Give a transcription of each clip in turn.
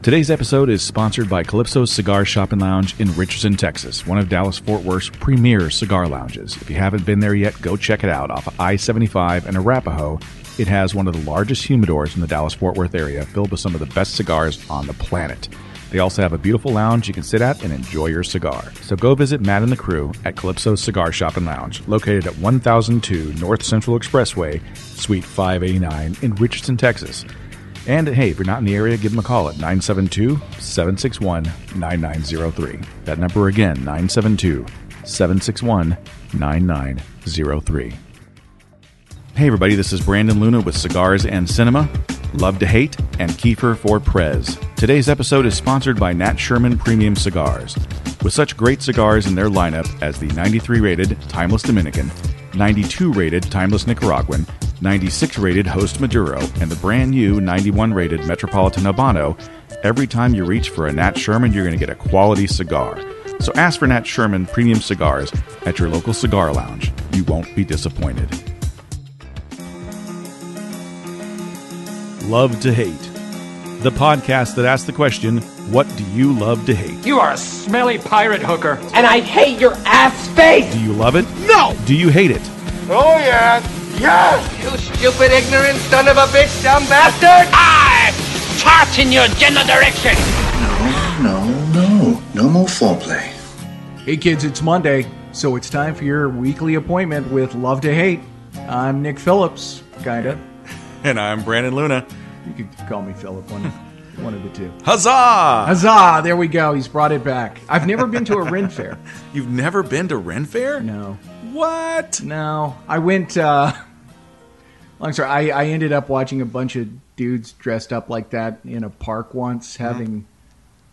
Today's episode is sponsored by Calypso Cigar Shop and Lounge in Richardson, Texas, one of Dallas-Fort Worth's premier cigar lounges. If you haven't been there yet, go check it out. Off of I-75 and Arapahoe, it has one of the largest humidors in the Dallas-Fort Worth area, filled with some of the best cigars on the planet. They also have a beautiful lounge you can sit at and enjoy your cigar. So go visit Matt and the crew at Calypso Cigar Shop and Lounge, located at 1002 North Central Expressway, Suite 589 in Richardson, Texas. And hey, if you're not in the area, give them a call at 972-761-9903. That number again, 972-761-9903. Hey everybody, this is Brandon Luna with Cigars and Cinema, Love to Hate, and Kiefer for Prez. Today's episode is sponsored by Nat Sherman Premium Cigars. With such great cigars in their lineup as the 93-rated Timeless Dominican, 92-rated Timeless Nicaraguan, 96-rated Host Maduro, and the brand new 91-rated Metropolitan Habano, every time you reach for a Nat Sherman, you're going to get a quality cigar. So ask for Nat Sherman Premium Cigars at your local cigar lounge. You won't be disappointed. Love to Hate, the podcast that asks the question, what do you love to hate? You are a smelly pirate hooker. And I hate your ass face! Do you love it? No! Do you hate it? Oh, yes! Yes! You stupid, ignorant son of a bitch, dumb bastard! I chart in your general direction! No more foreplay. Hey kids, it's Monday, so it's time for your weekly appointment with Love to Hate. I'm Nick Phillips, kinda. And I'm Brandon Luna. You could call me Philip, one of the two. Huzzah! Huzzah! There we go, he's brought it back. I've never been to a Ren Fair. You've never been to Ren Fair? No. What? No. I went, long story, I ended up watching a bunch of dudes dressed up like that in a park once, having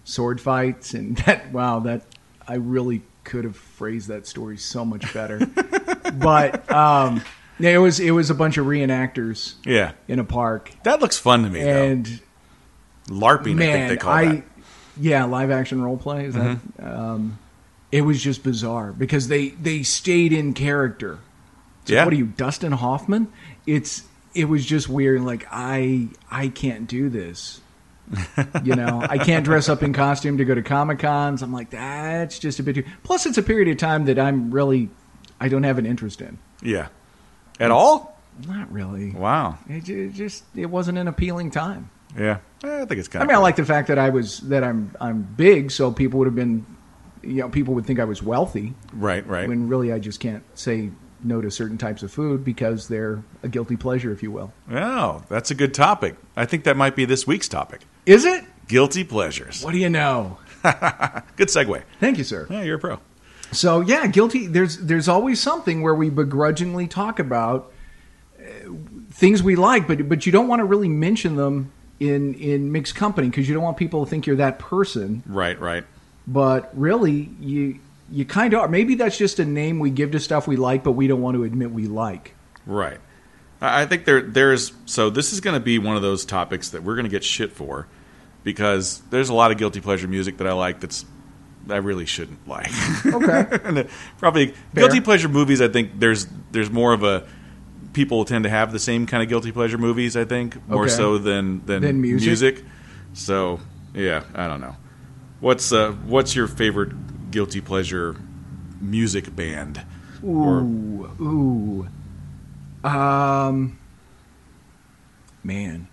sword fights, and that I really could have phrased that story so much better. But it was a bunch of reenactors in a park. That looks fun to me, and though. LARPing, man, I think they call that. Yeah, live action role play. Is that, it was just bizarre because they stayed in character. So what are you, Dustin Hoffman? It was just weird. Like I can't do this. I can't dress up in costume to go to Comic-Cons. I'm like, that's just a bit too. Plus, it's a period of time that I don't have an interest in. Yeah. At all? Not really. Wow. It wasn't an appealing time. Yeah. I think it's kind of. I like the fact that I'm big, so people would have been, people would think I was wealthy. Right. When really I just can't say no to certain types of food because they're a guilty pleasure, if you will. Oh, that's a good topic. I think that might be this week's topic. Is it? Guilty pleasures. What do you know? Good segue. Thank you, sir. Yeah, you're a pro. So yeah, guilty. There's always something where we begrudgingly talk about things we like, but you don't want to really mention them in mixed company because you don't want people to think you're that person. Right. But really, you kind of are. Maybe that's just a name we give to stuff we like, but we don't want to admit we like. Right. I think there's so this is going to be one of those topics that we're going to get shit for because there's a lot of guilty pleasure music that I like that I really shouldn't like. Okay. And probably fair. Guilty pleasure movies, I think there's more of a people tend to have the same kind of guilty pleasure movies, I think, more so than music. So, yeah, I don't know. What's your favorite guilty pleasure music band? Man.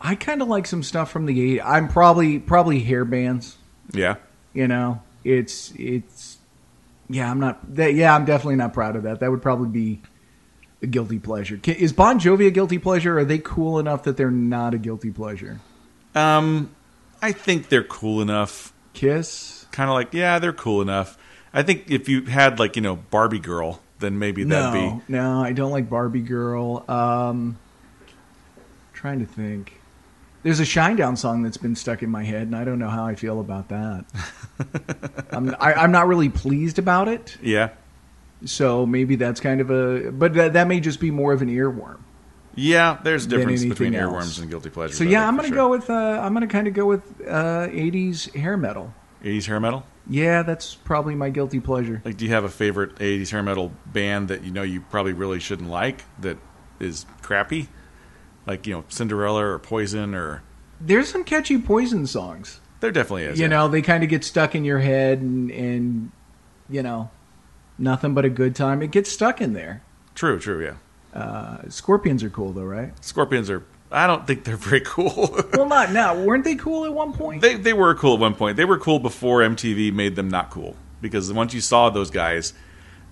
I kind of like some stuff from the 80s. I'm probably hair bands. Yeah. I'm definitely not proud of that. That would probably be a guilty pleasure. Is Bon Jovi a guilty pleasure, or are they cool enough that they're not a guilty pleasure? I think they're cool enough. Kiss? Kind of like, yeah, they're cool enough. I think if you had, Barbie Girl, then maybe that'd be... No, I don't like Barbie Girl. Trying to think. There's a Shinedown song that's been stuck in my head, and I don't know how I feel about that. I'm not really pleased about it. Yeah. So maybe that's kind of a... But that may just be more of an earworm. Yeah, there's a difference between earworms and guilty pleasures. So yeah, I'm going to go with... I'm going to kind of go with 80s hair metal. 80s hair metal? Yeah, that's probably my guilty pleasure. Like, do you have a favorite 80s hair metal band that you probably really shouldn't like that is crappy? Like, Cinderella or Poison or... There's some catchy Poison songs. There definitely is. You know, they kind of get stuck in your head and, you know, nothing but a good time. It gets stuck in there. True, yeah. Scorpions are cool, though, right? Scorpions are... I don't think they're very cool. Well, not now. Weren't they cool at one point? They were cool at one point. They were cool before MTV made them not cool. Because once you saw those guys,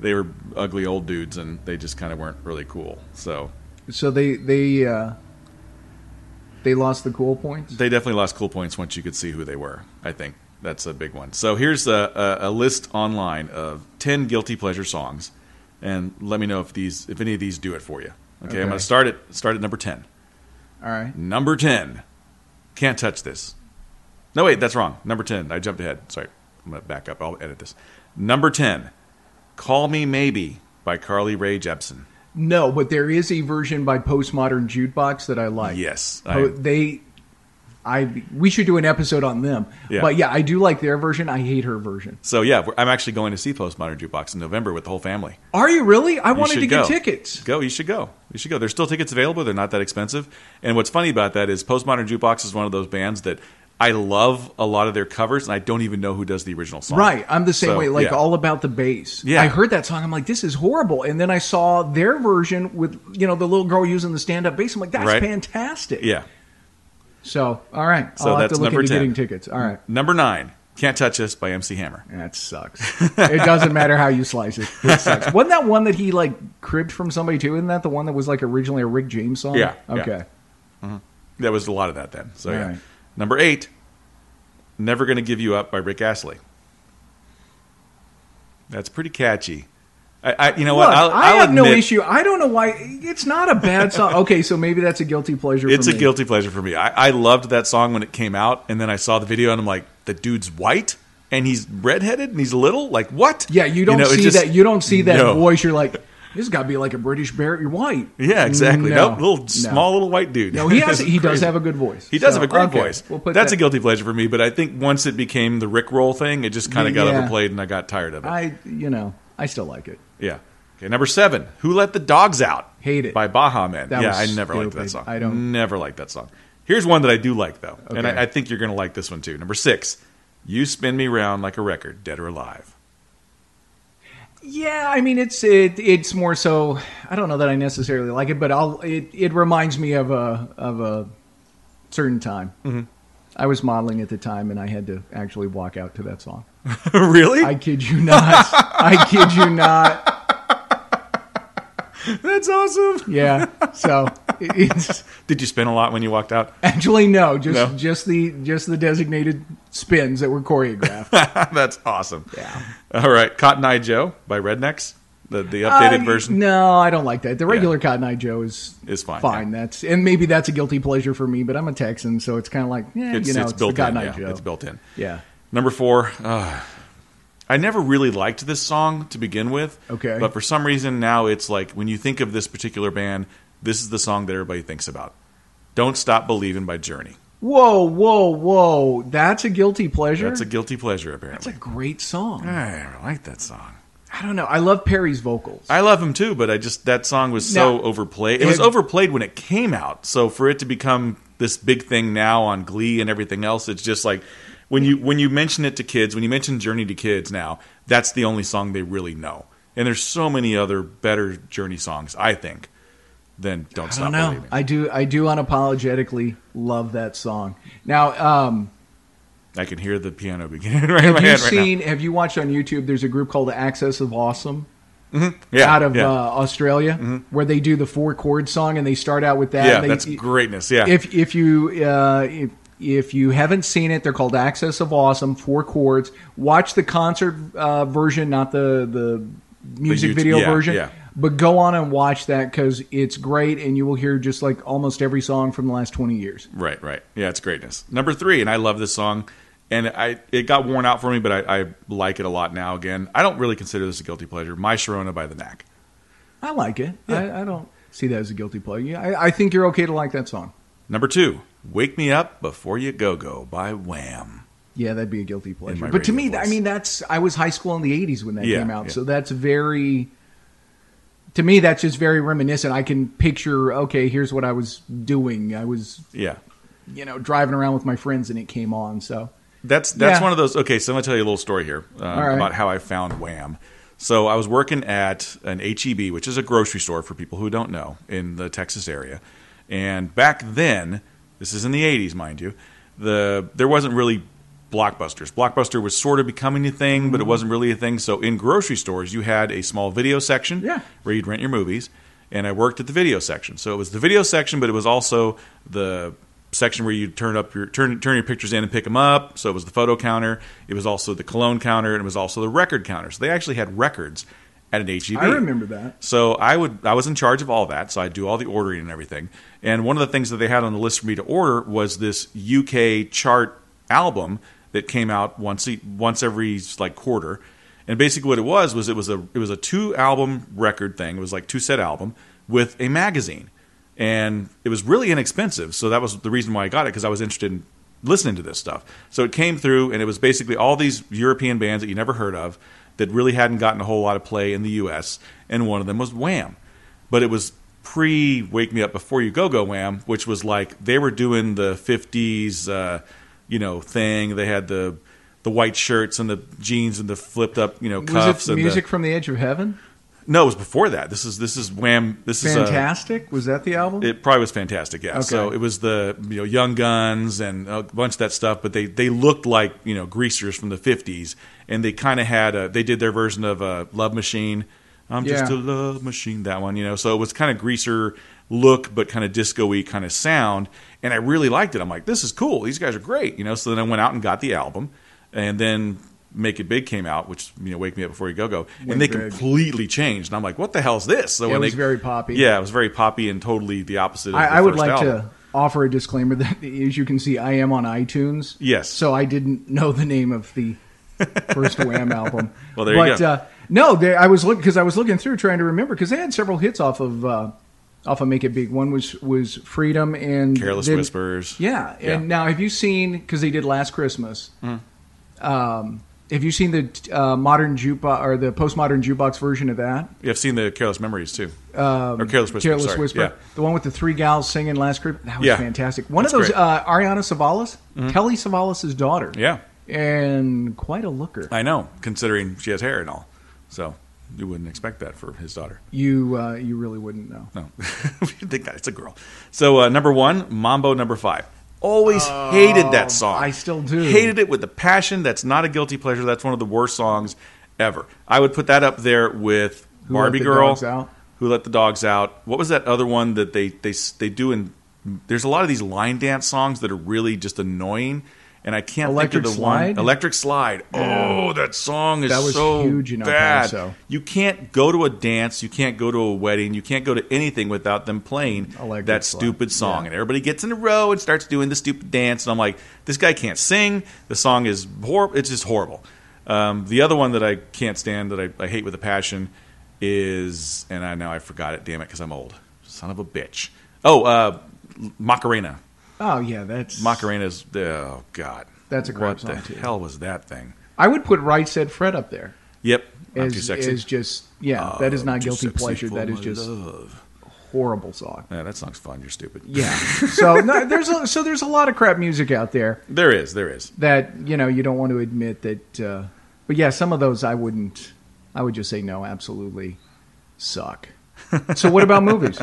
they were ugly old dudes, and they just kind of weren't really cool. So they lost the cool points? They definitely lost cool points once you could see who they were. I think that's a big one. So here's a list online of 10 guilty pleasure songs, and let me know if any of these do it for you. Okay. I'm going to start at number 10. All right. Number 10. Can't touch this. No, wait, that's wrong. Number 10. I jumped ahead. Sorry. I'm going to back up. I'll edit this. Number 10. Call Me Maybe by Carly Rae Jepsen. No, but there is a version by Postmodern Jukebox that I like. Yes. We should do an episode on them. Yeah. But yeah, I do like their version. I hate her version. So yeah, I'm actually going to see Postmodern Jukebox in November with the whole family. Are you really? I wanted to get tickets. You should go. There's still tickets available. They're not that expensive. And what's funny about that is Postmodern Jukebox is one of those bands that I love a lot of their covers, and I don't even know who does the original song. Right. I'm the same way. Like All About the Bass. Yeah. I heard that song. I'm like, this is horrible. And then I saw their version with, you know, the little girl using the stand-up bass. I'm like, that's fantastic. Yeah. So, all right. So I'll have that's to look number into 10. getting tickets. All right. Number 9, Can't Touch Us by MC Hammer. That sucks. It doesn't matter how you slice it. It sucks. Wasn't that one that he, like, cribbed from somebody, too? Isn't that the one that was, like, originally a Rick James song? Yeah. Okay. Yeah. Mm-hmm. There was a lot of that then. So, Right. Number 8, Never Gonna Give You Up by Rick Astley. That's pretty catchy. You know what? I have no issue. I don't know why. It's not a bad song. Okay, so maybe that's a guilty pleasure for me. It's a guilty pleasure for me. I loved that song when it came out, and then I saw the video, and I'm like, the dude's white, and he's redheaded, and he's little? Like, what? Yeah, you don't see that. You don't see that voice. You're like, this has got to be like a British bear. You're white. Yeah, exactly. Small little white dude. No, he does have a good voice. He does have a great voice. We'll that's a guilty pleasure for me, but I think once it became the Rickroll thing, it just kind of got overplayed, and I got tired of it. I still like it. Yeah. Okay, number 7, Who Let the Dogs Out? Hate it. By Baha Men. I never liked that song. Never liked that song. Here's one that I do like, though, and I think you're going to like this one, too. Number 6, You Spin Me Round Like a Record, Dead or Alive. Yeah, I mean, it's more so, I don't know that I necessarily like it, but it reminds me of a certain time. Mm-hmm. I was modeling at the time, and I had to actually walk out to that song. Really? I kid you not. I kid you not. That's awesome. Yeah. So did you spin a lot when you walked out? Actually, no. Just the designated spins that were choreographed. That's awesome. Yeah. All right, Cotton Eye Joe by Rednecks, the updated version. No, I don't like that. The regular Cotton Eye Joe is fine. Fine. Yeah. And maybe that's a guilty pleasure for me, but I'm a Texan, so it's kind of like it's built the Cotton in. Eye Joe. It's built in. Yeah. Number 4. I never really liked this song to begin with. Okay. But for some reason now it's like when you think of this particular band, this is the song that everybody thinks about. Don't Stop Believin' by Journey. Whoa. That's a guilty pleasure? That's a guilty pleasure, apparently. That's a great song. I never liked that song. I don't know. I love Perry's vocals. I love him too, but that song was so overplayed. It was overplayed when it came out. So for it to become this big thing now on Glee and everything else, it's just like when you mention it to kids, when you mention Journey to kids now, that's the only song they really know. And there's so many other better Journey songs, I think, than Don't Stop Believing. I do unapologetically love that song. Now, I can hear the piano beginning right in my head right now. Have you watched on YouTube, there's a group called Access of Awesome? Mm-hmm. Out of Australia, where they do the 4-chord song, and they start out with that. Yeah, that's greatness, yeah. If you haven't seen it, they're called Access of Awesome, 4 chords. Watch the concert version, not the music video version. Yeah. But go on and watch that because it's great, and you will hear just like almost every song from the last 20 years. Right. Yeah, it's greatness. Number 3, and I love this song, and it got worn out for me, but I like it a lot now again. I don't really consider this a guilty pleasure. My Sharona by The Knack. I like it. Yeah. I don't see that as a guilty pleasure. I think you're okay to like that song. Number 2, Wake Me Up Before You Go by Wham. Yeah, that'd be a guilty pleasure. But to me, voice. I mean, I was high school in the 80s when that came out, so that's very... To me, that's just very reminiscent. I can picture, okay, here's what I was doing. I was driving around with my friends and it came on. So that's one of those. Okay, so I'm gonna tell you a little story here right. about how I found Wham. So I was working at an HEB, which is a grocery store for people who don't know, in the Texas area. And back then, this is in the 80s, mind you, there wasn't really Blockbusters. Blockbuster was sort of becoming a thing, but it wasn't really a thing. So in grocery stores, you had a small video section where you'd rent your movies, and I worked at the video section. So it was the video section, but it was also the section where you turn your pictures in and pick them up. So it was the photo counter. It was also the cologne counter, and it was also the record counter. So they actually had records at an HEB. I remember that. So I was in charge of all that. So I'd do all the ordering and everything. And one of the things that they had on the list for me to order was this UK chart album that came out once every quarter. And basically what it was it was a 2-album record thing. It was like 2-set album with a magazine. And it was really inexpensive, so that was the reason why I got it, because I was interested in listening to this stuff. So it came through, and it was basically all these European bands that you never heard of that really hadn't gotten a whole lot of play in the U.S., and one of them was Wham. But it was pre-Wake Me Up Before You Go Wham, which was like they were doing the 50s thing. They had the white shirts and the jeans and the flipped-up cuffs. Was it Music from the Edge of Heaven? No, it was before that. This is Wham. This Fantastic? Was that the album? It probably was Fantastic. Yeah. Okay. So it was the Young Guns and a bunch of that stuff. But they looked like greasers from the 50s, and they kind of had they did their version of Love Machine. I'm just a love machine. That one. So it was kind of greaser look, but kind of disco-y kind of sound. And I really liked it. I'm like, this is cool. These guys are great. So then I went out and got the album, and then Make It Big came out, which Wake Me Up Before You Go, and they completely changed. And I'm like, what the hell is this? So it was very poppy. Yeah, it was very poppy and totally the opposite of the I would first like album. to offer a disclaimer that, as you can see, I am on iTunes. Yes. So I didn't know the name of the first Wham album. Well, there you go. No, I was looking through trying to remember, because they had several hits off of Make It Big. One was Freedom and Careless Whispers. Yeah. And now, have you seen, because they did Last Christmas, have you seen the modern jukebox or the postmodern jukebox version of that? Yeah, I've seen the Careless Memories too, or Careless Whisper. Careless sorry. Whisper. Yeah. The one with the 3 gals singing Last Christmas. That was fantastic. One That's of those, great. Ariana Savalas, Telly Savalas' daughter. Yeah. And quite a looker. I know, considering she has hair and all. So you wouldn't expect that for his daughter. You really wouldn't know. No. You'd think that it's a girl. So number 1, Mambo number 5. Always hated that song. I still do. Hated it with a passion. That's not a guilty pleasure. That's one of the worst songs ever. I would put that up there with Who Barbie Let the Girl. Dogs Out? Who Let the Dogs Out. What was that other one that they do in... There's a lot of these line dance songs that are really just annoying, and I can't Electric think of the Slide? one. Electric Slide. Oh, that song is That was so huge in El bad. Paso. You can't go to a dance, you can't go to a wedding, you can't go to anything without them playing Electric that Slide. stupid song. Yeah. And everybody gets in a row and starts doing the stupid dance. And I'm like, this guy can't sing. The song is horrible. It's just horrible. The other one that I can't stand, that I hate with a passion, is, and I forgot it, damn it, because I'm old. Son of a bitch. Oh, Macarena. Oh, yeah, that's... Macarena's, oh, God. That's a crap What song, the too. hell was that thing? I would put Right Said Fred up there. Yep. Not As, too sexy. as just, that is not Too guilty sexy pleasure. for That is my just love. horrible song. Yeah, that song's fun. You're stupid. Yeah. So there's a lot of crap music out there There is. that you don't want to admit that. But yeah, some of those I would just say no, absolutely suck. So what about movies?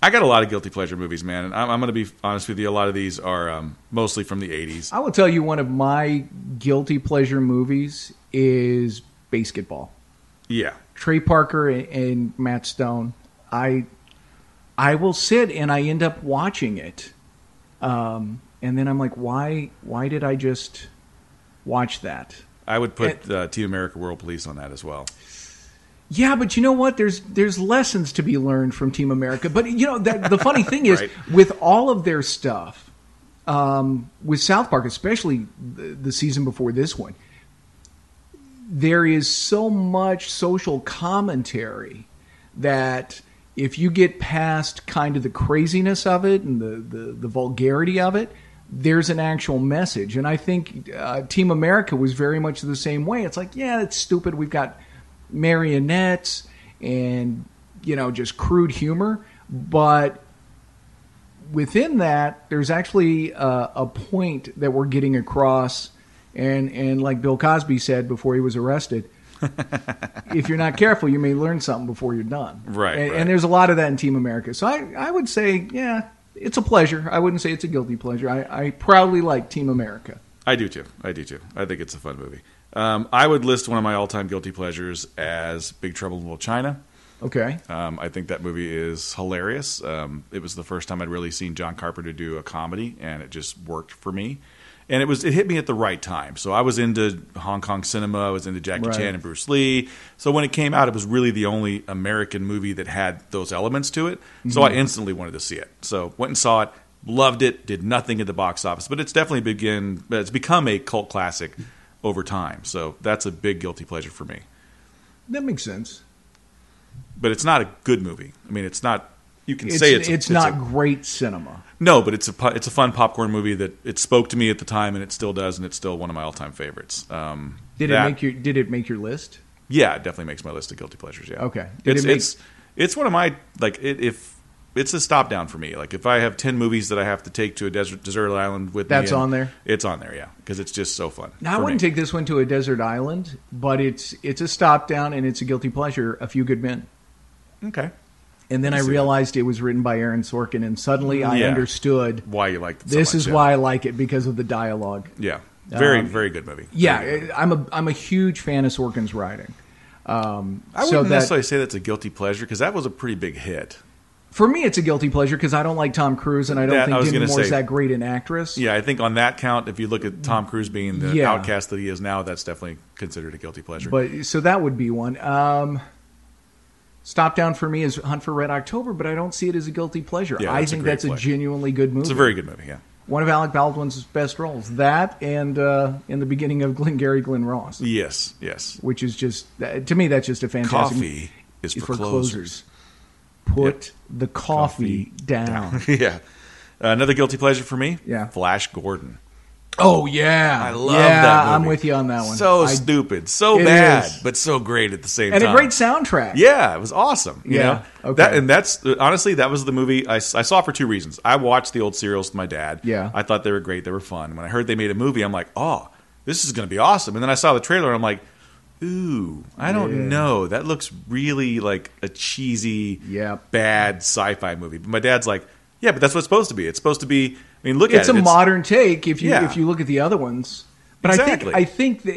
I got a lot of guilty pleasure movies, man. And I'm going to be honest with you. A lot of these are mostly from the 80s. I will tell you one of my guilty pleasure movies is Basketball. Yeah. Trey Parker and Matt Stone. I will sit and I end up watching it, and then I'm like, why did I just watch that? I would put Team America World Police on that as well. Yeah, but you know what? There's lessons to be learned from Team America. But the funny thing is, Right. with all of their stuff, with South Park, especially the season before this one, there is so much social commentary that if you get past kind of the craziness of it and the vulgarity of it, there's an actual message. And I think Team America was very much the same way. It's like, yeah, it's stupid. We've got marionettes and just crude humor, but within that, there's actually a point that we're getting across, and like Bill Cosby said before he was arrested, if you're not careful, you may learn something before you're done. Right. And there's a lot of that in Team America. So I would say, yeah, it's a pleasure. I wouldn't say it's a guilty pleasure. I proudly like Team America. I do too. I think it's a fun movie. I would list one of my all-time guilty pleasures as Big Trouble in Little China. Okay. I think that movie is hilarious. It was the first time I'd really seen John Carpenter do a comedy, and it just worked for me. And it hit me at the right time. So I was into Hong Kong cinema. I was into Jackie Chan and Bruce Lee. So when it came out, it was really the only American movie that had those elements to it. Mm-hmm. So I instantly wanted to see it. So went and saw it, loved it, did nothing at the box office. But it's definitely it's become a cult classic over time. So that's a big guilty pleasure for me. That makes sense. But it's not a good movie. I mean, it's not. You can say it's not great cinema. No, but it's a fun popcorn movie that it spoke to me at the time, and it still does, and it's still one of my all-time favorites. Did it make your list? Yeah, it definitely makes my list of guilty pleasures. Yeah. Okay. It's one of my if it's a stop down for me. Like if I have 10 movies that I have to take to a desert island with me, that's on there. It's on there, yeah, because it's just so fun. Now I wouldn't take this one to a desert island, but it's a stop down and it's a guilty pleasure. A Few Good Men. Okay. And then I realized it was written by Aaron Sorkin, and suddenly I understood why you liked it. This is why I like it, because of the dialogue. Yeah, very good movie. Yeah, I'm a huge fan of Sorkin's writing. I wouldn't necessarily say that's a guilty pleasure because that was a pretty big hit. For me, it's a guilty pleasure because I don't like Tom Cruise, and I don't think Demi Moore's that great an actress. Yeah, I think on that count, if you look at Tom Cruise being the outcast that he is now, that's definitely considered a guilty pleasure. But so that would be one. Stop down for me is Hunt for Red October, but I don't see it as a guilty pleasure. Yeah, I think that's a genuinely good movie. It's a very good movie, yeah. One of Alec Baldwin's best roles. That and in the beginning of Glengarry Glen Ross. Yes. Which is just, to me, that's just a fantastic... Coffee is for closers. Put the coffee down. Yeah. Another guilty pleasure for me? Yeah. Flash Gordon. Oh, yeah. I love that movie. I'm with you on that one. So stupid. So bad, but so great at the same time. And a great soundtrack. Yeah, it was awesome. You know? Okay. Honestly, that was the movie I saw for two reasons. I watched the old serials with my dad. Yeah. I thought they were great. They were fun. When I heard they made a movie, I'm like, oh, this is going to be awesome. And then I saw the trailer, and I'm like, ooh, I don't know. That looks really like a cheesy, bad sci-fi movie. But my dad's like, yeah, but that's what it's supposed to be. It's supposed to be... I mean, it's a modern take if you look at the other ones. But exactly. I think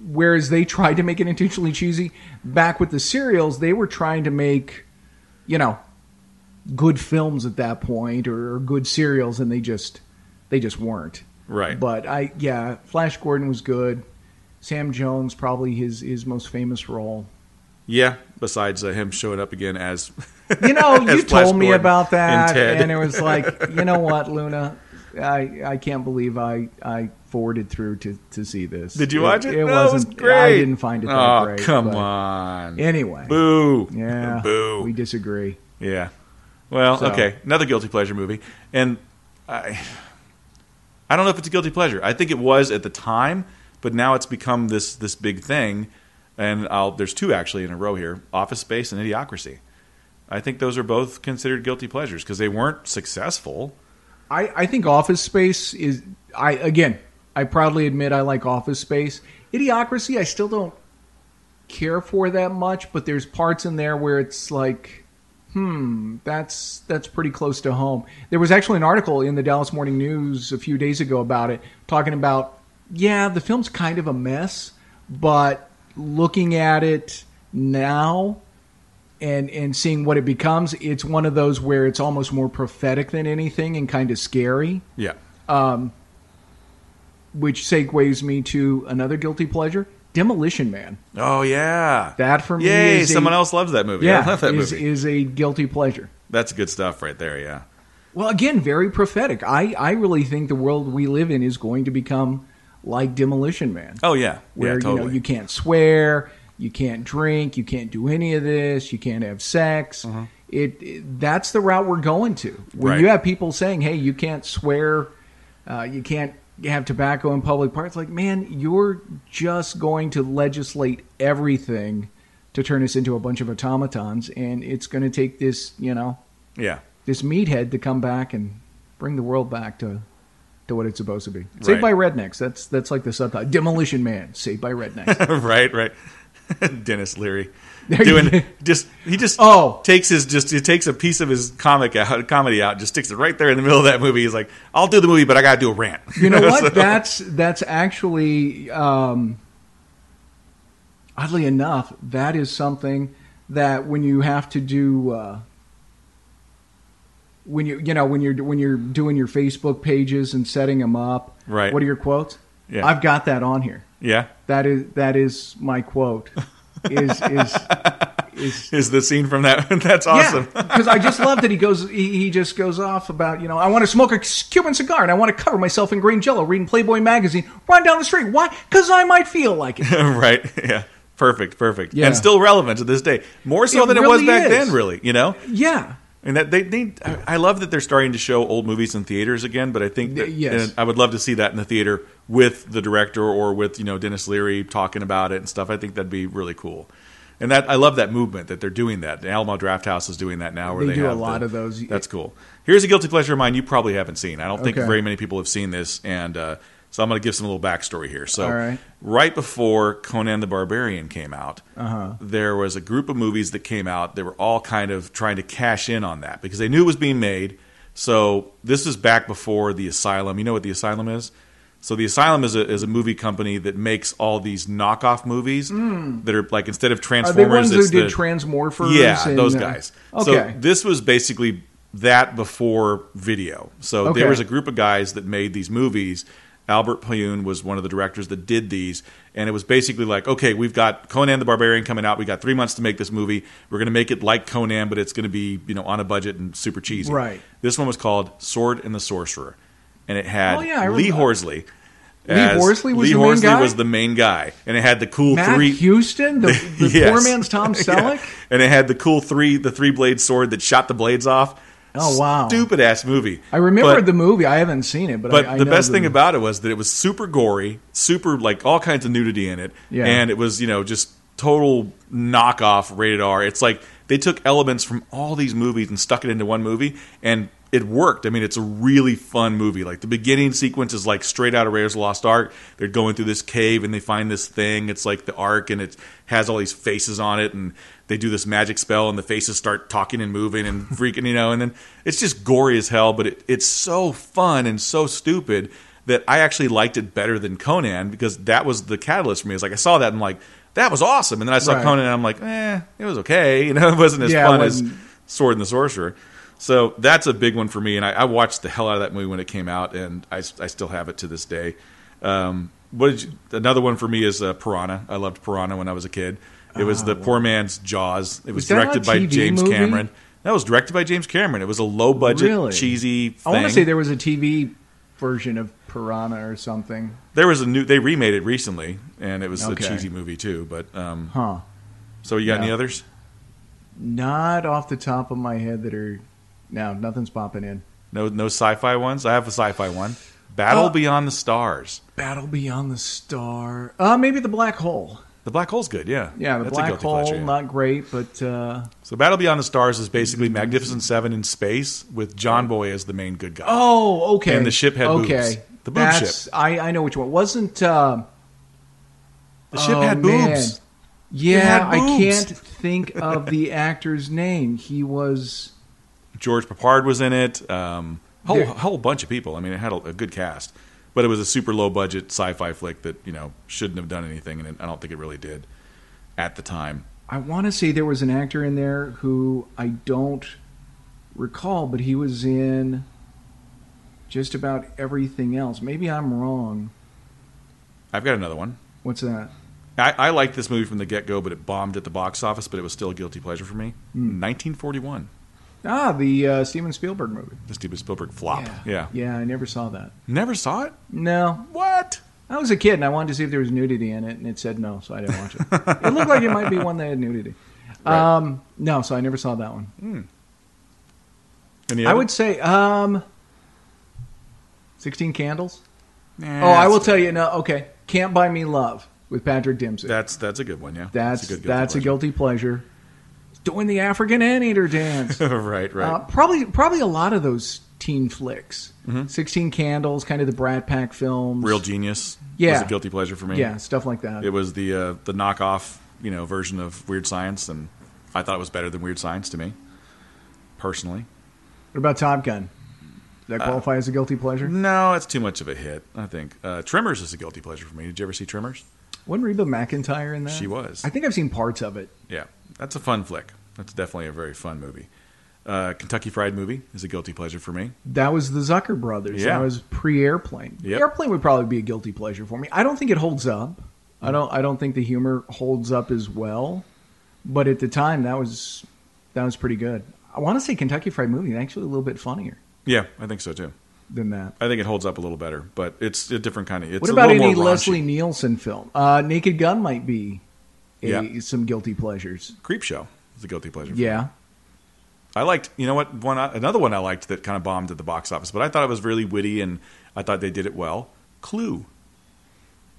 whereas they tried to make it intentionally cheesy, back with the serials, they were trying to make, good films at that point or good serials, and they just weren't. Right. But Flash Gordon was good. Sam Jones, probably his most famous role. Yeah, besides him showing up again as you as told me about that, and it was like, you know what, Luna, I can't believe I forwarded through to see this. Did you watch it? It no, wasn't. It was great. I didn't find it that great. Oh, come on. Anyway. Boo. Yeah. Boo. We disagree. Yeah. Well, okay. Another guilty pleasure movie, and I don't know if it's a guilty pleasure. I think it was at the time, but now it's become this big thing. And there's two actually in a row here: Office Space and Idiocracy. I think those are both considered guilty pleasures because they weren't successful. I think Office Space is... I proudly admit I like Office Space. Idiocracy, I still don't care for that much, but there's parts in there where it's like, that's pretty close to home. There was actually an article in the Dallas Morning News a few days ago about it, talking about, the film's kind of a mess, but looking at it now and seeing what it becomes, it's one of those where it's almost more prophetic than anything and kind of scary. Yeah. Which segues me to another guilty pleasure, Demolition Man. Oh, yeah. That for me is someone else loves that movie. Yeah, I love that movie. Is a guilty pleasure. That's good stuff right there, yeah. Well, again, very prophetic. I really think the world we live in is going to become like Demolition Man. Oh, yeah. Where, totally. You can't swear, you can't drink, you can't do any of this, you can't have sex. That's the route we're going to. When you have people saying, hey, you can't swear, you can't have tobacco in public parks, like, man, you're just going to legislate everything to turn us into a bunch of automatons, and it's going to take this, this meathead to come back and bring the world back to what it's supposed to be. Saved by Rednecks. That's like the subtitle. Demolition Man. Saved by Rednecks. right. Dennis Leary. He takes a piece of his comedy out, and just sticks it right there in the middle of that movie. He's like, I'll do the movie, but I got to do a rant. You know what? That's actually, oddly enough, that is something that when you have to do, when you're doing your Facebook pages and setting them up. Right. What are your quotes? Yeah. I've got that on here. Yeah. That is my quote. Is the scene from that? That's awesome. Because I just love that he just goes off about, I want to smoke a Cuban cigar and I want to cover myself in green Jello, reading Playboy magazine, run down the street. Why? Because I might feel like it. Right. Yeah. Perfect. Yeah. And still relevant to this day, more so than it was back then. Really, Yeah. And that I love that they're starting to show old movies in theaters again. But I think that and I would love to see that in the theater with the director or with Dennis Leary talking about it and stuff. I think that'd be really cool. And that I love that movement that they're doing that. The Alamo Drafthouse is doing that now. Where they do have a lot of those. That's cool. Here's a guilty pleasure of mine you probably haven't seen. I don't think very many people have seen this, and so I'm going to give some little backstory here. So right before Conan the Barbarian came out, there was a group of movies that came out. They were all kind of trying to cash in on that because they knew it was being made. So this is back before The Asylum. You know what The Asylum is? So The Asylum is a movie company that makes all these knockoff movies that are like instead of Transformers. Are they ones who did Transmorphers? Yeah, those guys. So this was basically that before video. So there was a group of guys that made these movies. Albert Pyun was one of the directors that did these, and it was basically like, okay, we've got Conan the Barbarian coming out. We got 3 months to make this movie. We're going to make it like Conan, but it's going to be on a budget and super cheesy. Right. This one was called Sword and the Sorcerer, and it had Lee Horsley. Lee Horsley was the main guy, and it had the cool Matt Houston, the poor man's Tom Selleck, and it had the cool three-blade sword that shot the blades off. Oh wow! Stupid ass movie. I remember the movie. I haven't seen it, but I the know best thing about it was that it was super gory, super like all kinds of nudity in it, and it was just total knockoff rated R. It's like they took elements from all these movies and stuck it into one movie, and it worked. I mean, it's a really fun movie. Like the beginning sequence is like straight out of Raiders of the Lost Ark. They're going through this cave and they find this thing. It's like the Ark, and it has all these faces on it, and they do this magic spell, and the faces start talking and moving and freaking, and then it's just gory as hell. But it's so fun and so stupid that I actually liked it better than Conan because that was the catalyst for me. It's like I saw that and I'm like, that was awesome, and then I saw Conan and I'm like, it was okay. It wasn't as fun as Sword and the Sorcerer. So that's a big one for me, and I watched the hell out of that movie when it came out, and I still have it to this day. Another one for me is Piranha. I loved Piranha when I was a kid. It was the poor man's Jaws. It was directed by James Cameron. That was directed by James Cameron. It was a low-budget, cheesy thing. I want to say there was a TV version of Piranha or something. There was they remade it recently, and it was a cheesy movie too. But so you got any others? Not off the top of my head that are. No, nothing's popping in. No sci-fi ones? I have a sci-fi one. Battle Beyond the Stars. Battle Beyond the Star. Maybe The Black Hole. The Black Hole's good, yeah. Yeah, The Black Hole, not great, but... So Battle Beyond the Stars is basically Magnificent Seven in space with John Boy as the main good guy. Oh, okay. And the ship had boobs. The boob ship. I know which one. Wasn't... the ship had boobs. Yeah, I can't think of the actor's name. He was... George Papard was in it. Whole bunch of people. I mean, it had a good cast. But it was a super low-budget sci-fi flick that, shouldn't have done anything, and I don't think it really did at the time. I want to say there was an actor in there who I don't recall, but he was in just about everything else. Maybe I'm wrong. I've got another one. What's that? I liked this movie from the get-go, but it bombed at the box office, but it was still a guilty pleasure for me. 1941. The Steven Spielberg movie. The Steven Spielberg flop. Yeah. Yeah, I never saw that. Never saw it? No. What? I was a kid, and I wanted to see if there was nudity in it, and it said no, so I didn't watch it. It looked like it might be one that had nudity. Right. No, so I never saw that one. Any other? I would say 16 Candles. Nah, I will tell you. No, okay. Can't Buy Me Love with Patrick Dempsey. That's a good one, yeah. That's a guilty pleasure. Doing the African Anteater dance. Right. Probably a lot of those teen flicks. 16 Candles, kind of the Brat Pack films. Real Genius Yeah. was a guilty pleasure for me. Yeah, stuff like that. It was the knockoff, version of Weird Science, and I thought it was better than Weird Science to me, personally. What about Top Gun? Does that qualify as a guilty pleasure? No, it's too much of a hit, I think. Tremors is a guilty pleasure for me. Did you ever see Tremors? Wasn't Reba McEntire in that? She was. I think I've seen parts of it. Yeah, that's a fun flick. That's definitely a very fun movie. Kentucky Fried Movie is a guilty pleasure for me. That was the Zucker brothers. Yeah. That was pre-Airplane. Yep. Airplane would probably be a guilty pleasure for me. I don't think it holds up. I don't think the humor holds up as well. But at the time, that was pretty good. I want to say Kentucky Fried Movie is actually a little bit funnier Yeah, I think so too. than that. I think it holds up a little better, but it's a different kind of. It's What a about little any more raunchy. Leslie Nielsen film? Naked Gun might be some guilty pleasures. Creepshow is a guilty pleasure. For me. Yeah. I liked, another one I liked that kind of bombed at the box office, but I thought it was really witty and I thought they did it well. Clue.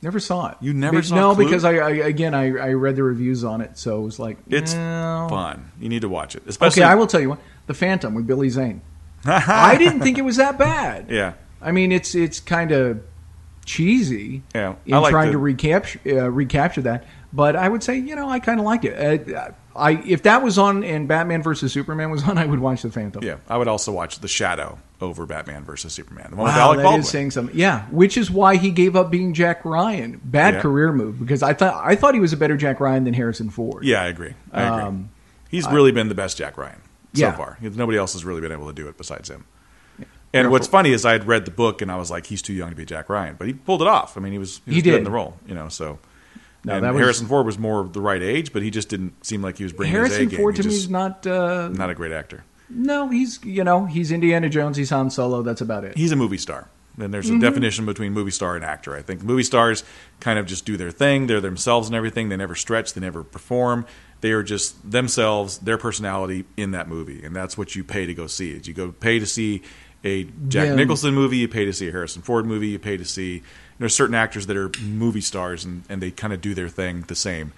Never saw it. You never saw No, Clue? because I read the reviews on it, so it was like, It's no. fun. You need to watch it. Especially, Okay, I will tell you what. The Phantom with Billy Zane. I didn't think it was that bad. Yeah. I mean, it's kind of cheesy Yeah, in I like trying the- to recapture that, but I would say, I kind of liked it. If that was on and Batman versus Superman was on, I would watch The Phantom. Yeah. I would also watch The Shadow over Batman versus Superman. The one with Wow, Alec that Baldwin. is saying something. Yeah, which is why he gave up being Jack Ryan. Bad Yeah. career move, because I thought he was a better Jack Ryan than Harrison Ford. Yeah, I agree. He's really been the best Jack Ryan so Yeah. far. Nobody else has really been able to do it besides him. And what's funny is I had read the book and I was like, he's too young to be Jack Ryan, but he pulled it off. I mean, he was He good did. in the role, so. No, And that was- Harrison Ford was more the right age, but he just didn't seem like he was bringing his A Harrison game. Ford He to me just- is not. not a great actor. No, he's Indiana Jones. He's Han Solo. That's about it. He's a movie star. And there's Mm-hmm. a definition between movie star and actor. I think movie stars kind of just do their thing. They're themselves and everything. They never stretch. They never perform. They are just themselves, their personality in that movie. And that's what you pay to go see. You go pay to see a Jack Yeah. Nicholson movie. You pay to see a Harrison Ford movie. You pay to see certain actors that are movie stars and they kind of do their thing the same.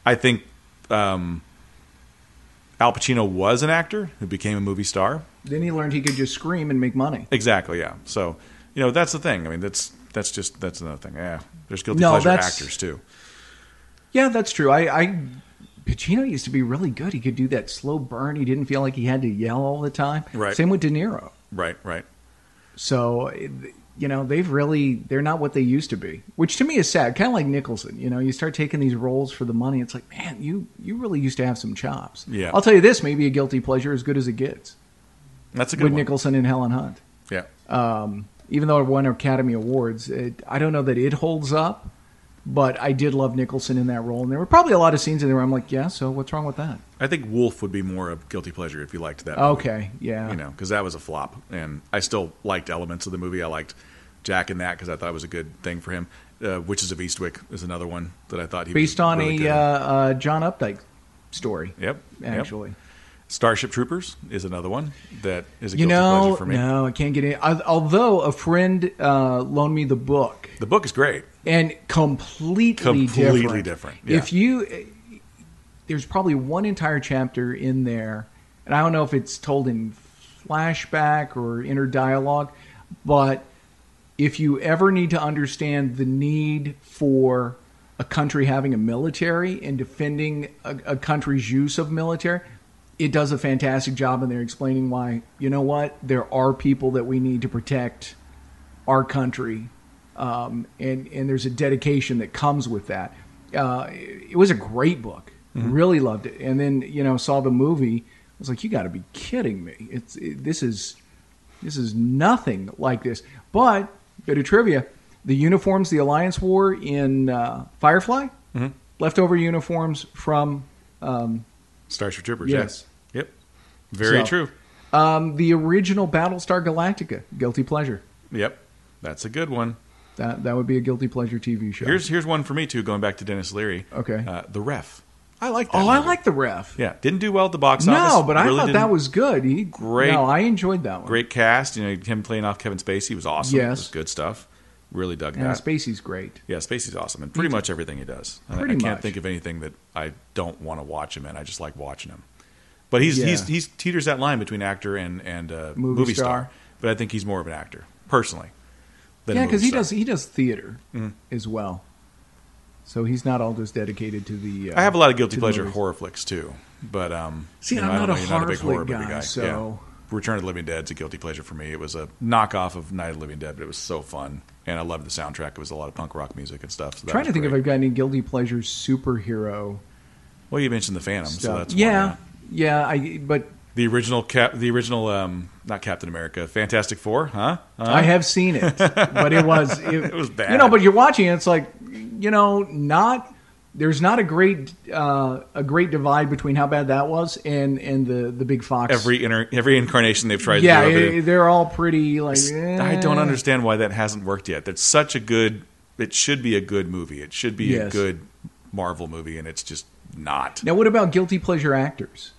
I think Al Pacino was an actor who became a movie star. Then he learned he could just scream and make money. Exactly, yeah. So, that's the thing. I mean, that's another thing. Yeah, there's guilty No, pleasure that's- actors too. Yeah, that's true. Pacino used to be really good. He could do that slow burn. He didn't feel like he had to yell all the time. Right. Same with De Niro. Right. So, they're not what they used to be, which to me is sad. Kind of like Nicholson. You start taking these roles for the money. It's like, man, you really used to have some chops. Yeah. I'll tell you this, maybe a guilty pleasure as good as it gets That's a good with one. Nicholson and Helen Hunt. Yeah. Even though it won Academy Awards, I don't know that it holds up, but I did love Nicholson in that role. And there were probably a lot of scenes in there where I'm like, yeah, so what's wrong with that? I think Wolf would be more a guilty pleasure if you liked that movie. Okay, yeah. Because that was a flop. And I still liked elements of the movie. I liked Jack in that because I thought it was a good thing for him. Witches of Eastwick is another one that I thought he Based was on really good in. a John Updike story, Yep. actually. Starship Troopers is another one that is a guilty pleasure for me. No, I can't get in. Although a friend loaned me the book, The book is great. and completely different. Yeah. There's probably one entire chapter in there, and I don't know if it's told in flashback or inner dialogue, but if you ever need to understand the need for a country having a military and defending a country's use of military, it does a fantastic job in there explaining why, there are people that we need to protect our country. And there's a dedication that comes with that. It was a great book. Really loved it. And then, saw the movie. I was like, you got to be kidding me. This is nothing like this. But, bit of trivia, the uniforms the Alliance wore in Firefly, leftover uniforms from... Starship Troopers, Yes. Yep. Very So, true. the original Battlestar Galactica, guilty pleasure. Yep. That's a good one. That would be a guilty pleasure TV show. Here's one for me, too, going back to Dennis Leary. Okay. The Ref. I like that Oh, I movie. like the Ref. Yeah. Didn't do well at the box office. No, but I Really thought that didn't- was good. Great. No, I enjoyed that one. Great cast. Him playing off Kevin Spacey was awesome. Yes. It was good stuff. Really dug And that. Spacey's great. Yeah, Spacey's awesome. And pretty much everything he does. I Pretty can't much. think of anything that I don't want to watch him in. I just like watching him. But he's Yeah. teeters that line between actor and movie star. but I think he's more of an actor, personally. Yeah, because he does theater as well. So he's not all just dedicated to the... I have a lot of guilty pleasure horror flicks, too. But, see, I'm not a horror flick guy, so... Yeah. Return of the Living Dead's a guilty pleasure for me. It was a knockoff of Night of the Living Dead, but it was so fun. And I loved the soundtrack. It was a lot of punk rock music and stuff. So trying to think if I've got any guilty pleasure superhero. Well, you mentioned the Phantom, stuff. So that's but the original, not Captain America, Fantastic Four, huh? I have seen it, but it was bad. You know, but you're watching it, it's like, you know, there's not a great divide between how bad that was and the big Fox. Every incarnation they've tried to do. Yeah, they're all pretty like... I don't understand why that hasn't worked yet. That's such a good... It should be a good movie. It should be a good Marvel movie, and it's just not. Now, what about guilty pleasure actors?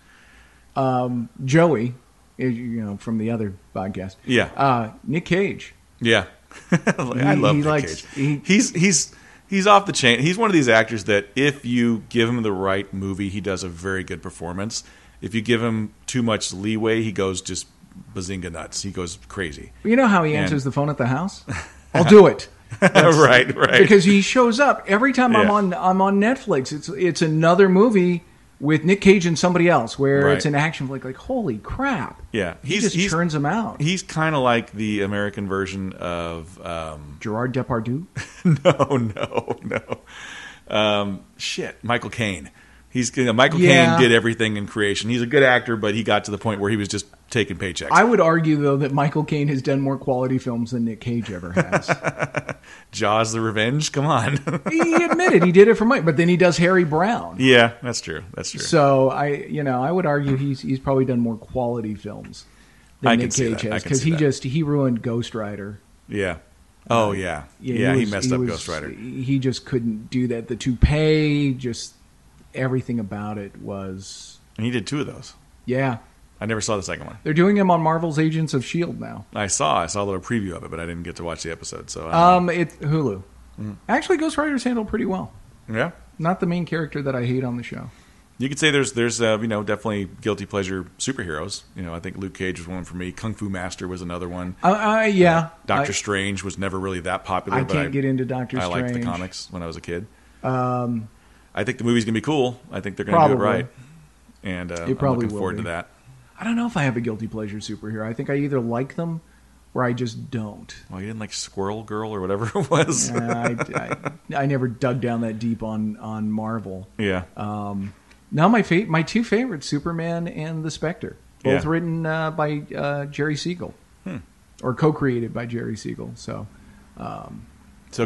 Joey, you know, from the other podcast. Yeah. Nick Cage. Yeah. I love Nick Cage. He's off the chain. He's one of these actors that if you give him the right movie, he does a very good performance. If you give him too much leeway, he goes just bazinga nuts. He goes crazy. You know how he answers the phone at the house? I'll do it. Right. Because he shows up every time I'm on Netflix. It's another movie with Nick Cage and somebody else where it's an action flick. Like, holy crap! Yeah, he just churns them out. He's kind of like the American version of Gerard Depardieu. No. Michael Caine. Michael Caine did everything in creation. He's a good actor, but he got to the point where he was just taking paychecks. I would argue, though, that Michael Caine has done more quality films than Nick Cage ever has. Jaws: The Revenge? Come on. He admitted he did it for Mike, but then he does Harry Brown. Yeah, that's true. So I would argue he's probably done more quality films than Nick Cage has, because he ruined Ghost Rider. Yeah. Oh yeah. He messed up Ghost Rider. He just couldn't do that. The toupee, just everything about it was. And he did 2 of those. Yeah. I never saw the second one. They're doing him on Marvel's Agents of S.H.I.E.L.D. now. I saw a little preview of it, but I didn't get to watch the episode. So it's Hulu. Actually, Ghost Rider's handled pretty well. Yeah, not the main character that I hate on the show. You could say there's definitely guilty pleasure superheroes. I think Luke Cage was one for me. Kung Fu Master was another one. Doctor Strange was never really that popular. I can't get into Doctor Strange. I liked the comics when I was a kid. I think the movie's gonna be cool. I think they're gonna do it right, and I'm looking forward to that. I don't know if I have a guilty pleasure superhero. I think I either like them or I just don't. Well, you didn't like Squirrel Girl or whatever it was. I never dug down that deep on Marvel. Yeah. Now my 2 favorites, Superman and the Spectre, both written by Jerry Siegel, or co-created by Jerry Siegel. So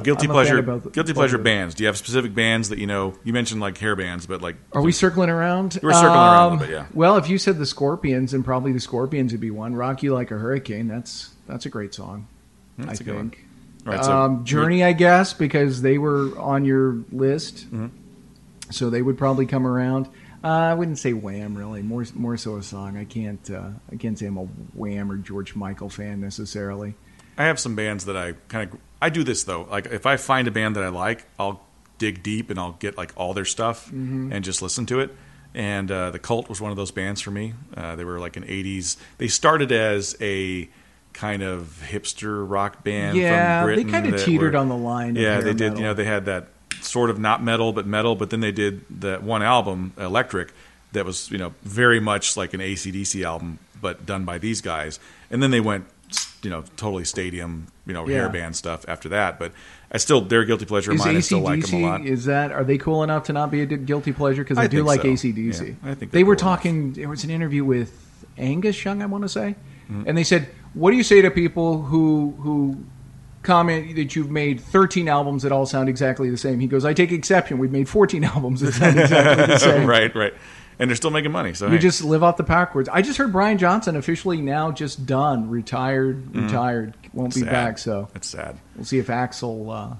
guilty pleasure bands. Do you have specific bands that you mentioned like hair bands, but like are we circling around? We're circling around a little bit, yeah. Well, if you said the Scorpions, and probably the Scorpions would be one. Rock You Like a Hurricane. That's a great song. That's I think. All right, so Journey, I guess, because they were on your list, so they would probably come around. I wouldn't say Wham, really. More so a song. I can't say I'm a Wham or George Michael fan necessarily. I have some bands that I do this though. Like if I find a band that I like, I'll dig deep and I'll get like all their stuff and just listen to it. And the Cult was one of those bands for me. They were like an '80s. They started as a kind of hipster rock band. Yeah, from Britain. They kind of teetered on the line. Yeah, they did. They had that sort of not metal but metal. But then they did that one album, Electric, that was very much like an AC/DC album, but done by these guys. And then they went totally stadium, hair band stuff after that. But they're a guilty pleasure of mine. I still like them a lot. Are they cool enough to not be a guilty pleasure? Because I do like so. AC/DC. Yeah, I think they were talking. There was an interview with Angus Young, I want to say, and they said, "What do you say to people who comment that you've made 13 albums that all sound exactly the same?" He goes, "I take exception. We've made 14 albums that sound exactly the same." Right. And they're still making money. So we just live off the backwards. I just heard Brian Johnson officially now just done, retired, won't be back. So that's sad. We'll see if Axl.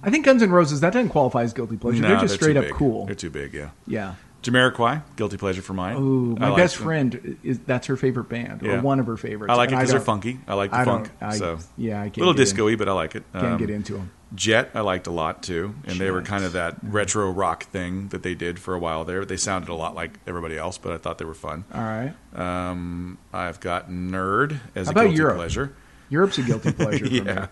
I think Guns N' Roses, that doesn't qualify as guilty pleasure. No, they're just straight up cool. They're too big. Yeah. Yeah. Jamiroquai, guilty pleasure for mine. Ooh, my best friend that's her favorite band, or one of her favorites. I like it because they're funky. I like the funk. I can't. A little disco-y, but I like it. Can't get into them. Jet I liked a lot too, and they were kind of that retro rock thing that they did for a while there. They sounded a lot like everybody else, but I thought they were fun. All right. I've got Nerd as How a about guilty Europe? pleasure. Europe's a guilty pleasure for me.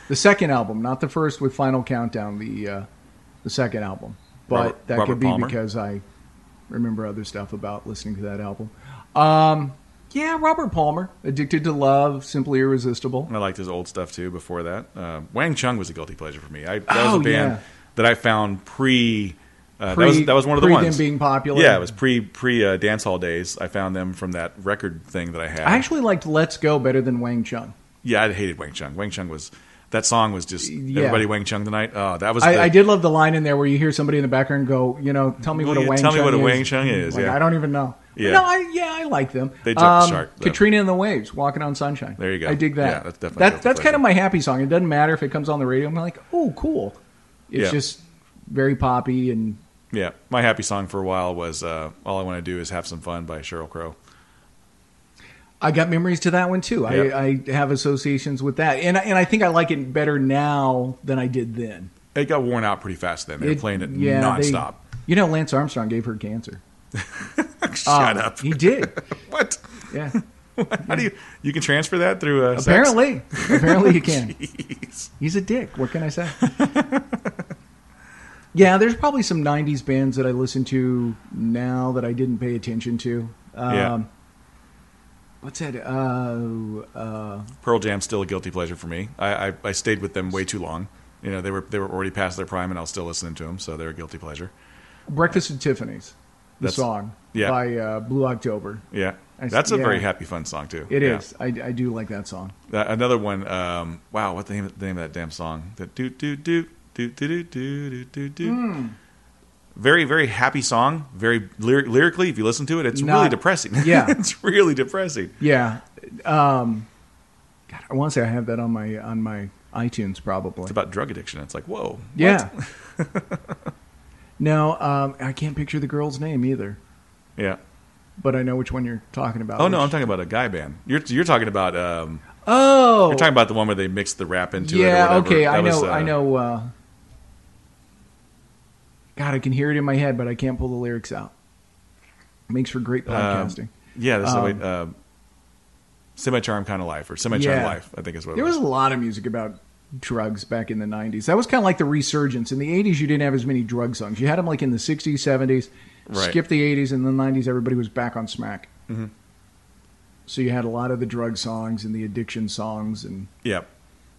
The second album, not the first with Final Countdown, the second album. But Robert could be Palmer. because I remember other stuff about listening to that album. Yeah, Robert Palmer, Addicted to Love, Simply Irresistible. I liked his old stuff too before that. Wang Chung was a guilty pleasure for me. That was a band that I found pre that was one of the ones. Them being popular. Yeah, it was pre dance hall days. I found them from that record thing that I had. I actually liked Let's Go better than Wang Chung. Yeah, I hated Wang Chung. Wang Chung was... That song was just everybody Wang Chung tonight. Oh, that was. I did love the line in there where you hear somebody in the background go, tell me what a Wang Chung is. Tell me what a Wang Chung is. Like, yeah, I don't even know. Yeah, no, I like them. They jumped the shark. Though. Katrina and the Waves, Walking on Sunshine. There you go. I dig that. Yeah, that's definitely that's kind of my happy song. It doesn't matter if it comes on the radio. I'm like, oh, cool. It's just very poppy and. Yeah, my happy song for a while was "All I Want to Do Is Have Some Fun" by Sheryl Crow. I got memories to that one too. Yep. I have associations with that, and I think I like it better now than I did then. It got worn out pretty fast then. They were playing it nonstop. Lance Armstrong gave her cancer. Shut up. He did. What? Yeah. How do you can transfer that through? Apparently you can. Jeez. He's a dick. What can I say? Yeah, there's probably some '90s bands that I listen to now that I didn't pay attention to. What's that? Pearl Jam's still a guilty pleasure for me. I stayed with them way too long. They were already past their prime, and I was still listening to them, so they're a guilty pleasure. Breakfast at Tiffany's, the song by Blue October. Yeah, that's a very happy, fun song too. It is. I do like that song. Another one. Wow, what's the name of that damn song? That do do do do do do do do. Very, very happy song. Very lyrically, if you listen to it, it's really depressing. Yeah. It's really depressing. Yeah. God, I want to say I have that on my iTunes probably. It's about drug addiction. It's like, whoa. Yeah. No, I can't picture the girl's name either. Yeah. But I know which one you're talking about. Oh, no, I'm talking about a guy band. You're talking about... you're talking about the one where they mixed the rap into it or whatever. Okay, I know. God, I can hear it in my head, but I can't pull the lyrics out. Makes for great podcasting. Yeah, this is Semi-Charmed Kind of Life, or Semi-Charmed Life, I think is what it was. There was a lot of music about drugs back in the 90s. That was kind of like the resurgence. In the 80s, you didn't have as many drug songs. You had them like in the 60s, 70s, skip the 80s, and in the 90s, everybody was back on smack. Mm-hmm. So you had a lot of the drug songs and the addiction songs. Yeah.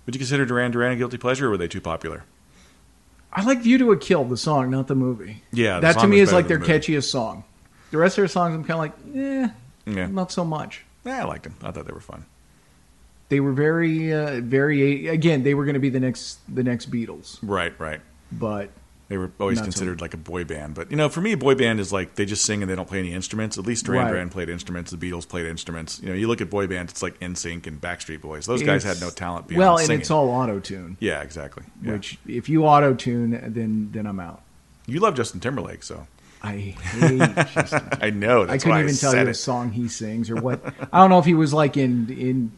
Would you consider Duran Duran a guilty pleasure, or were they too popular? I like View to a Kill, the song, not the movie. Yeah, that to me is like their catchiest song. The rest of their songs, I'm kind of like, not so much. Yeah, I liked them. I thought they were fun. They were very, again, they were going to be the next Beatles. Right. But they were always considered like a boy band. But, for me, a boy band is like they just sing and they don't play any instruments. At least Duran Duran played instruments. The Beatles played instruments. You look at boy bands, it's like NSYNC and Backstreet Boys. Those guys had no talent beyond singing. And it's all auto-tune. Yeah, exactly. Yeah. Which, if you auto-tune, then I'm out. You love Justin Timberlake, so... I hate Justin. I know. That's I couldn't why even tell you a song he sings or what. I don't know if he was like in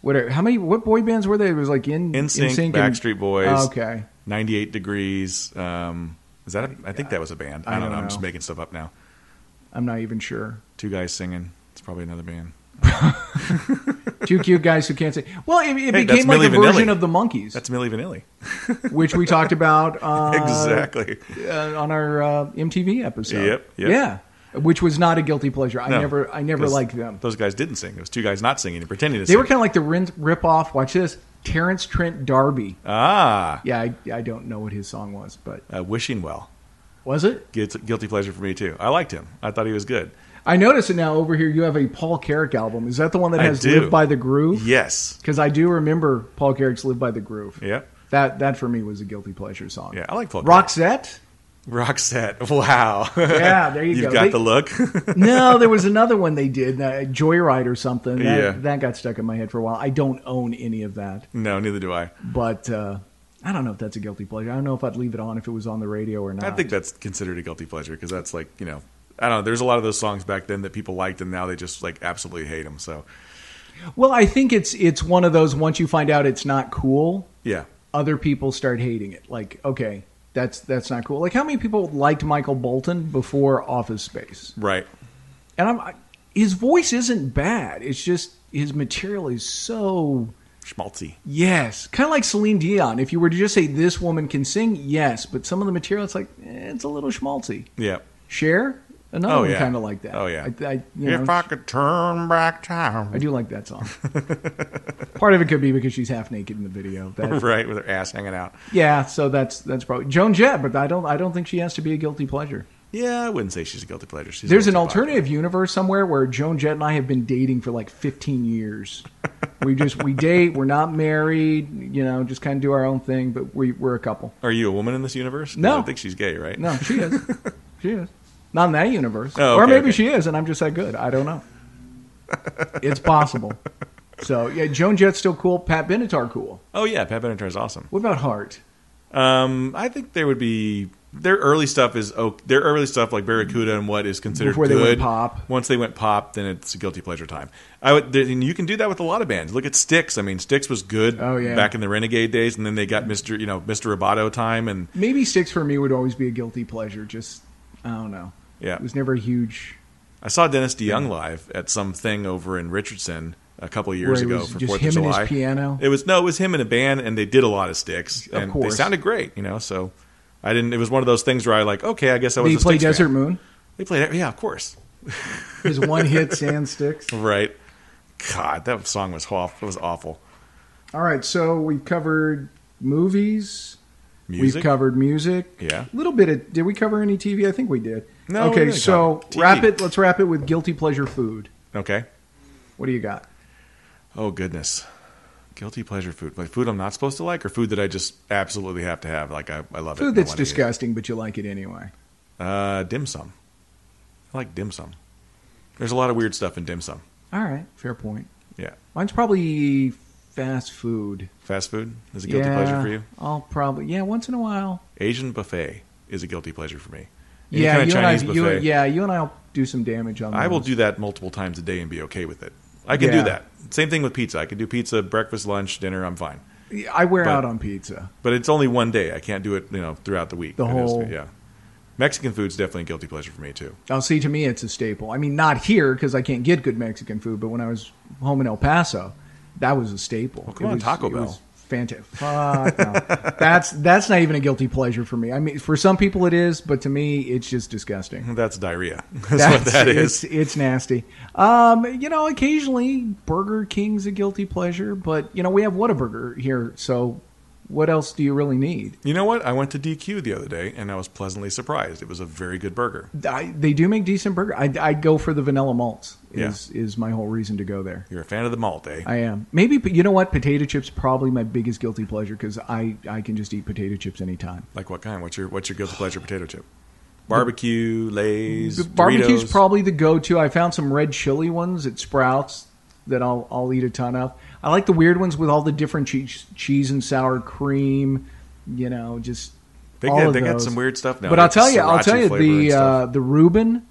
whatever. What boy bands were they? It was like NSYNC, Backstreet Boys. Oh, okay. 98 Degrees. Is that? I think that was a band. I don't know. I'm just making stuff up now. I'm not even sure. Two guys singing. It's probably another band. Two cute guys who can't sing. Well, it became like a version of the Monkees. That's Milli Vanilli. Which we talked about exactly on our MTV episode. Yep. Yeah. Which was not a guilty pleasure. I never liked them. Those guys didn't sing. It was two guys not singing and pretending to sing. They were kind of like the rip-off, watch this, Terrence Trent D'Arby. Ah. Yeah, I don't know what his song was, but... Wishing Well. Was it? Guilty pleasure for me, too. I liked him. I thought he was good. I notice it now over here. You have a Paul Carrack album. Is that the one that has "Live by the Groove"? Yes, because I do remember Paul Carrack's "Live by the Groove." Yeah, that for me was a guilty pleasure song. Yeah, I like Paul Carrack. Roxette. Wow. Yeah, there you go. You've got the look. No, there was another one they did, Joyride or something. That got stuck in my head for a while. I don't own any of that. No, neither do I. But I don't know if that's a guilty pleasure. I don't know if I'd leave it on if it was on the radio or not. I think that's considered a guilty pleasure because that's like I don't know. There's a lot of those songs back then that people liked, and now they just like absolutely hate them. So, well, I think it's one of those once you find out it's not cool. Yeah. other people start hating it. Like, okay, that's not cool. Like, how many people liked Michael Bolton before Office Space? Right. And his voice isn't bad. It's just his material is so schmaltzy. Yes, kind of like Celine Dion. If you were to just say this woman can sing, yes, but some of the material, it's like it's a little schmaltzy. Yeah. Cher, another one kind of like that. Oh yeah. If I could turn back time. I do like that song. Part of it could be because she's half naked in the video. Right, with her ass hanging out. Yeah, so that's probably Joan Jett, but I don't think she has to be a guilty pleasure. Yeah, I wouldn't say she's a guilty pleasure. There's an alternative universe somewhere where Joan Jett and I have been dating for like 15 years. We date. We're not married. Just kind of do our own thing. But we're a couple. Are you a woman in this universe? No, I think she's gay, right? No, she is. She is not in that universe. Oh, okay, or maybe she is, and I'm just that good. I don't know. It's possible. So yeah, Joan Jett's still cool. Pat Benatar cool. Oh yeah, Pat Benatar's awesome. What about Hart? I think there would be. Their early stuff like Barracuda and what is considered before good. They went pop. Once they went pop, then it's a guilty pleasure time. You can do that with a lot of bands. Look at Styx. I mean, Styx was good back in the Renegade days, and then they got Mr. Roboto time, and maybe Styx for me would always be a guilty pleasure. Just I don't know. Yeah, it was never a huge. I saw Dennis DeYoung live at some thing over in Richardson a couple of years ago for 4th of July. And his piano. It was him and a band, and they did a lot of Styx, and they sounded great. So. I didn't. It was one of those things where okay, I guess I was. Did he play Desert Moon? They played, yeah, of course. His one hit, Sand Sticks. Right. God, that song was awful. It was awful. All right, so we've covered movies. Music? We've covered music. Yeah. A little bit of. Did we cover any TV? I think we did. No. Okay, so let's wrap it with guilty pleasure food. Okay. What do you got? Oh goodness. Guilty pleasure food. Like food I'm not supposed to like, or food that I just absolutely have to have. Like I love it. Food that's disgusting, but you like it anyway. Dim sum. I like dim sum. There's a lot of weird stuff in dim sum. All right, fair point. Yeah. Mine's probably fast food. Fast food is a guilty pleasure for you? I'll probably once in a while. Asian buffet is a guilty pleasure for me. Any kind of Chinese buffet. You and I'll do some damage on that. I will do that multiple times a day and be okay with it. I can do that. Same thing with pizza. I can do pizza, breakfast, lunch, dinner. I'm fine. I wear out on pizza. But it's only one day. I can't do it throughout the week. Mexican food's definitely a guilty pleasure for me, too. Oh, see, to me, it's a staple. I mean, not here, because I can't get good Mexican food, but when I was home in El Paso, that was a staple. Well, come on, Taco Bell. It was fantastic. Fuck no. That's not even a guilty pleasure for me. I mean, for some people it is, but to me, it's just disgusting. That's diarrhea. That's what that is. It's nasty. Occasionally Burger King's a guilty pleasure, but we have Whataburger here, so what else do you really need? You know what? I went to DQ the other day, and I was pleasantly surprised. It was a very good burger. They do make decent burger. I'd go for the vanilla malts. Is my whole reason to go there. You're a fan of the malt, eh? I am. Maybe, you know what? Potato chips probably my biggest guilty pleasure because I can just eat potato chips anytime. Like what kind? What's your guilty pleasure potato chip? Barbecue, Lay's, Doritos? Barbecue's probably the go-to. I found some red chili ones at Sprouts that I'll eat a ton of. I like the weird ones with all the different cheese and sour cream. Just they got some weird stuff now. But I'll tell you, the Reuben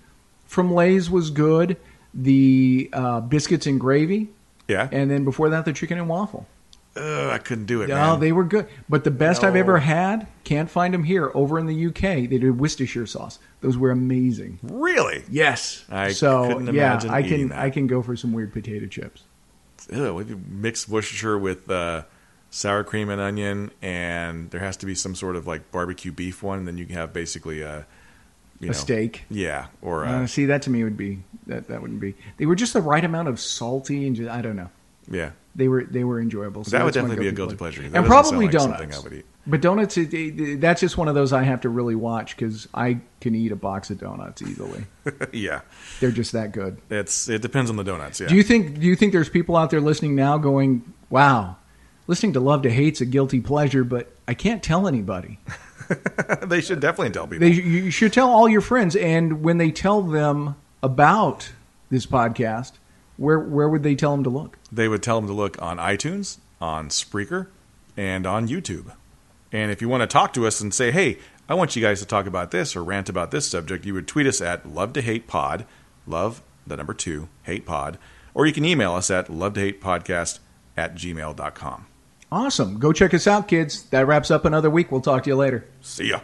from Lay's was good. The biscuits and gravy. Yeah. And then before that, the chicken and waffle. I couldn't do it, No, man. they were good. But the best I've ever had, can't find them here, over in the UK, they did Worcestershire sauce. Those were amazing. Really? Yes. I couldn't imagine eating that. I can go for some weird potato chips. Ew, if you mix Worcestershire with sour cream and onion, and there has to be some sort of like barbecue beef one, and then you can have basically a steak. Yeah. Or see, that to me would be that wouldn't be. They were just the right amount of salty and I don't know. Yeah. They were enjoyable. So that would definitely be a guilty pleasure. And probably donuts. Something I would eat. But donuts, that's just one of those I have to really watch because I can eat a box of donuts easily. Yeah. They're just that good. It depends on the donuts, yeah. Do you think there's people out there listening now going, wow, listening to Love to Hate's a guilty pleasure, but I can't tell anybody? They should definitely tell people. You should tell all your friends, and when they tell them about this podcast, where would they tell them to look? They would tell them to look on iTunes, on Spreaker, and on YouTube. And if you want to talk to us and say, hey, I want you guys to talk about this or rant about this subject, you would tweet us at LoveToHatePod, love, the number 2, hate pod, or you can email us at lovetohatepodcast@gmail.com. Awesome. Go check us out, kids. That wraps up another week. We'll talk to you later. See ya.